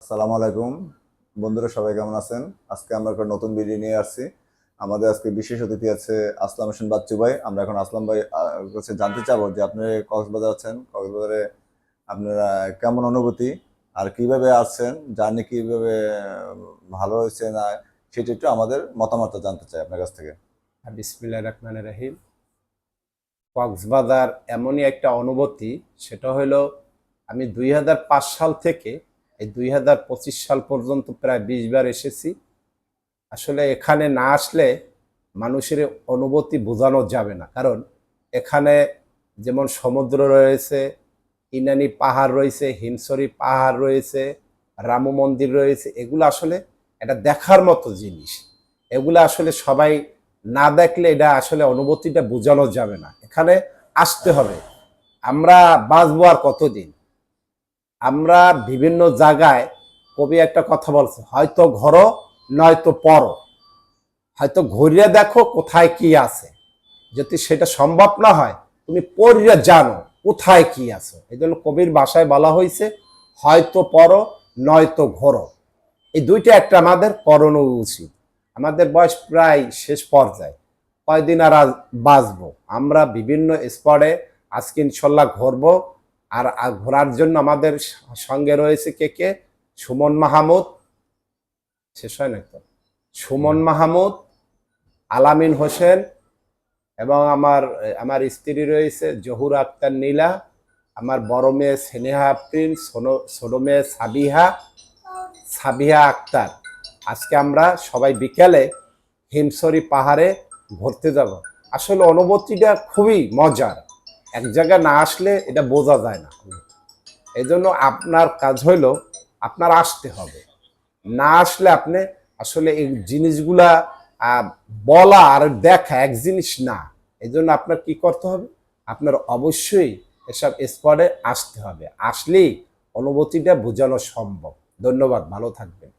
আসসালামু আলাইকুম বন্ধুরা, সবাই কেমন আছেন? আজকে আমরা একটা নতুন ভিডিও নিয়ে আসছি। আমাদের আজকে বিশেষ অতিথি আছে আসলাম হোসেন বাচ্চু ভাই। আমরা এখন আসলাম ভাই কাছে জানতে চাবো যে আপনি কক্সবাজার আছেন, কক্সবাজারে আপনারা কেমন অনুভূতি আর কিভাবে আসছেন, জার্নি কিভাবে ভালো হয়েছে না, সেটা একটু আমাদের মতামতটা জানতে চাই আপনার কাছ থেকে। বিসমিল্লাহির রহমানির রহিম। কক্সবাজার এমনই একটা অনুভূতি, সেটা হলো আমি 2005 সাল থেকে এই 2025 সাল পর্যন্ত প্রায় 20 বার এসেছি। আসলে এখানে না আসলে মানুষের অনুভূতি বোঝানো যাবে না, কারণ এখানে যেমন সমুদ্র রয়েছে, ইনানি পাহাড় রয়েছে, হিমছড়ি পাহাড় রয়েছে, রাম মন্দির রয়েছে। এগুলো আসলে এটা দেখার মতো জিনিস। এগুলো আসলে সবাই না দেখলে এটা আসলে অনুভূতিটা বোঝানো যাবে না। এখানে আসতে হবে। আমরা বাঁচবো আর কতদিন? আমরা বিভিন্ন জায়গায়, কবি একটা কথা বলছে, হয়তো ঘরো নয়তো পরো, হয়তো ঘুরিয়ে দেখো কোথায় কি আছে। যদি সেটা সম্ভব না হয়, তুমি পড়িয়া জানো কোথায় কি আছে। এই জন্য কবির ভাষায় বলা হয়েছে, হয়তো পড়ো নয়তো ঘোরো। এই দুইটা একটা আমাদের করণীয় উচিত। আমাদের বয়স প্রায় শেষ পর্যায়ে, কয়দিন আর বাঁচবো? আমরা বিভিন্ন স্পটে আজকে ইনশাল্লাহ ঘুরবো। আর ঘোরার জন্য আমাদের সঙ্গে রয়েছে কে কে? সুমন মাহমুদ, শেষ হয় না তো, সুমন মাহমুদ, আলামিন হোসেন, এবং আমার আমার স্ত্রী রয়েছে জহুর আক্তার নীলা, আমার বড় মেয়ে স্নেহা আফরিন, ছোট মেয়ে সাবিহা সাবিহা আক্তার। আজকে আমরা সবাই বিকেলে হিমছড়ি পাহাড়ে ঘুরতে যাব। আসলে অনুভূতিটা খুবই মজার, এক জায়গায় না আসলে এটা বোঝা যায় না। এই জন্য আপনার কাজ হইল আপনার আসতে হবে। না আসলে আপনি আসলে এই জিনিসগুলা বলা আর দেখা এক জিনিস না। এই জন্য আপনার কি করতে হবে? আপনার অবশ্যই এসব স্পটে আসতে হবে। আসলেই অনুভূতিটা বোঝানো সম্ভব। ধন্যবাদ, ভালো থাকবেন।